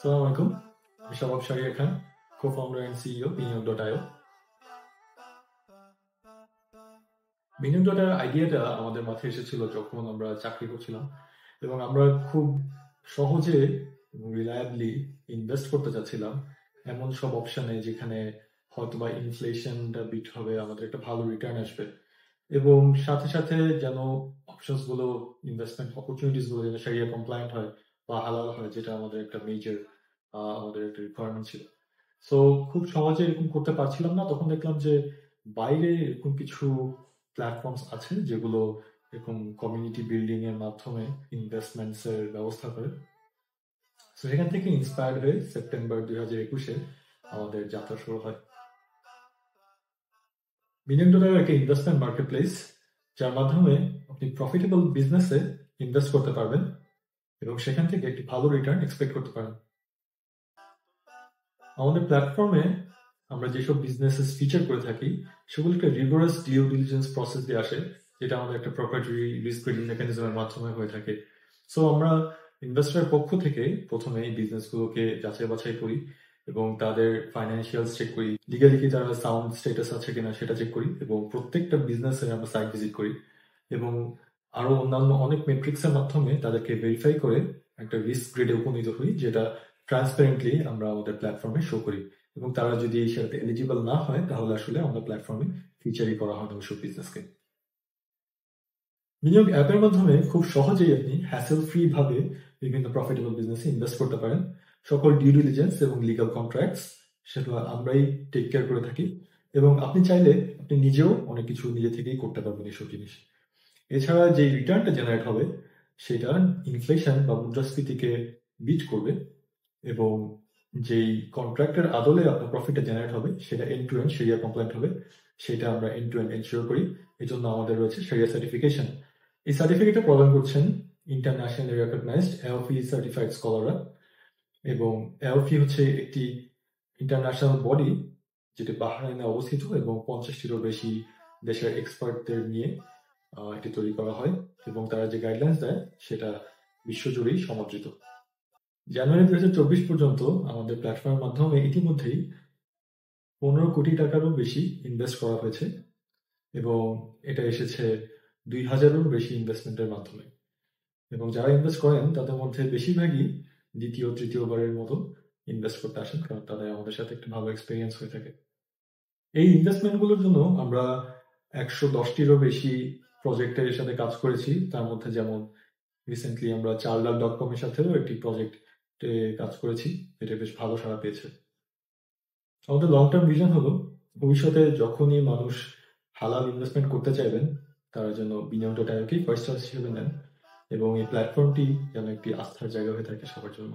সালাম আলাইকুম। আমি শাবাব শাহরিয়ার খান, co-founder and CEO বিনিয়োগ.io। বিনিয়োগ.io আইডিয়াটা আমাদের মাথায় এসেছিল যখন আমরা চাকরি করছিলাম এবং আমরা খুব সহজে এবং রিলায়েবলি ইনভেস্ট করতে চাচ্ছিলাম এমন সব অপশনে যেখানে হয়তোবা ইনফ্লেশনটা বিট হবে, আমাদের একটা ভালো রিটার্ন আসবে এবং সাথে সাথে যেন অপশনস গুলো, ইনভেস্টমেন্ট অপরচুনিটিস গুলো যেন শারিয়া কমপ্লায়েন্ট হয় বা হালাল হয়, যেটা আমাদের একটা মেজর আমাদের একটা রিকোয়ারমেন্ট ছিল। সো খুব সহজে এরকম করতে পারছিলাম না। তখন দেখলাম যে বাইরে এরকম কিছু প্ল্যাটফর্মস আছে যেগুলো এরকম কমিউনিটি বিল্ডিং এর মাধ্যমে ইনভেস্টমেন্টস এর ব্যবস্থা করে। সো সেখান থেকে ইন্সপায়ার্ড হয়ে সেপ্টেম্বর 2021-এ আমাদের যাত্রা শুরু হয়। বিনিয়োগ.io একটা ইনভেস্টমেন্ট মার্কেটপ্লেস, যার মাধ্যমে আপনি প্রফিটেবল বিজনেসে ইনভেস্ট করতে পারবেন এবং সেখান থেকে একটি ভালো রিটার্ন এক্সপেক্ট করতে পারেন। আমাদের প্ল্যাটফর্মে আমরা যেসব বিজনেসেস ফিচার করে থাকি সেগুলো একটা রিগোরাস ডিউ ডিলিজেন্স প্রসেস দিয়ে আসে, যেটা আমাদের একটা প্রপ্রাইটারি রিস্ক রেটিং মেকানিজমের মাধ্যমে হয়ে থাকে। সো আমরা ইনভেস্টরের পক্ষ থেকে প্রথমে এই বিজনেসগুলোকে যাচাই বাছাই করি এবং তাদের ফাইন্যান্সিয়ালস চেক করি, লিগালি কি তারা সাউন্ড স্ট্যাটাস আছে কিনা সেটা চেক করি এবং প্রত্যেকটা বিজনেসের আমরা সাইট ভিজিট করি এবং আরো অন্যান্য অনেক মেট্রিক্সের মাধ্যমে তাদেরকে ভেরিফাই করে একটা রিস্ক গ্রেডে উপনীত হই, যেটা ট্রান্সপারেন্টলি আমরা আমাদের প্ল্যাটফর্মে শো করি এবং তারা যদি এই সাথে এলিজিবল না হয় তাহলে আসলে আমাদের প্ল্যাটফর্মে ফিচারই করা হয় না ওইসব বিজনেসকে। বিনিয়োগ অ্যাপের মাধ্যমে খুব সহজেই আপনি হ্যাসেল ফ্রি ভাবে বিভিন্ন প্রফিটেবল বিজনেসে ইনভেস্ট করতে পারেন। সকল ডিউ ডিলিজেন্স এবং লিগাল কন্ট্রাক্টস সেগুলো আমরাই টেক কেয়ার করে থাকি এবং আপনি চাইলে আপনি নিজেও অনেক কিছু নিজে থেকেই করতে পারবেন এইসব জিনিস। এছাড়া যে রিটার্নটা জেনারেট হবে সেটা ইনফ্লেশন বা মুদ্রাস্ফীতিকে বিট করবে এবং যেই কন্ট্রাক্টের আদলে আপনার প্রফিটটা জেনারেট হবে সেটা এন্ড টু এন্ড শরিয়া কমপ্লায়েন্ট হবে, সেটা আমরা এন্ড টু এন্ড এনশিওর করি। এই জন্য আমাদের রয়েছে শরিয়া সার্টিফিকেশন। এই সার্টিফিকেটটা প্রদান করছেন ইন্টারন্যাশনালি রেকগনাইজড এওফি সার্টিফাইড স্কলাররা এবং এওফি হচ্ছে একটি ইন্টারন্যাশনাল বডি যেটি বাহরাইনে অবস্থিত এবং 50টিরও বেশি দেশের এক্সপার্টদের নিয়ে এটি তৈরি করা হয় এবং তারা যে গাইডলাইন্স দেয় সেটা বিশ্বজুড়েই সমাদৃত। জানুয়ারি 2024 পর্যন্ত আমাদের প্ল্যাটফর্মের মাধ্যমে ইতিমধ্যেই 15 কোটি টাকারও বেশি ইনভেস্ট করা হয়েছে এবং এটা এসেছে 2000-এরও বেশি ইনভেস্টমেন্টের মাধ্যমে এবং যারা ইনভেস্ট করেন তাদের মধ্যে বেশিরভাগই দ্বিতীয় তৃতীয়বারের মতো ইনভেস্ট করতে আসেন, কারণ তাদের আমাদের সাথে একটা ভালো এক্সপিরিয়েন্স হয়ে থাকে। এই ইনভেস্টমেন্টগুলোর জন্য আমরা 110টিরও বেশি প্রজেক্টের সাথে কাজ করেছি। তার মধ্যে যেমন রিসেন্টলি আমরা charlac.com এর সাথেও একটি প্রজেক্টে কাজ করেছি, এটা বেশ ভালো সাড়া পেয়েছে। আমাদের লং টার্ম ভিশন হলো ভবিষ্যতে যখনই মানুষ হালাল ইনভেস্টমেন্ট করতে চাইবেন তারা যেন বিনিয়োগ.ioকেই ফার্স্ট চয়েস হিসেবে নেন এবং এই প্ল্যাটফর্মটি যেন একটি আস্থার জায়গা হয়ে থাকে সবার জন্য।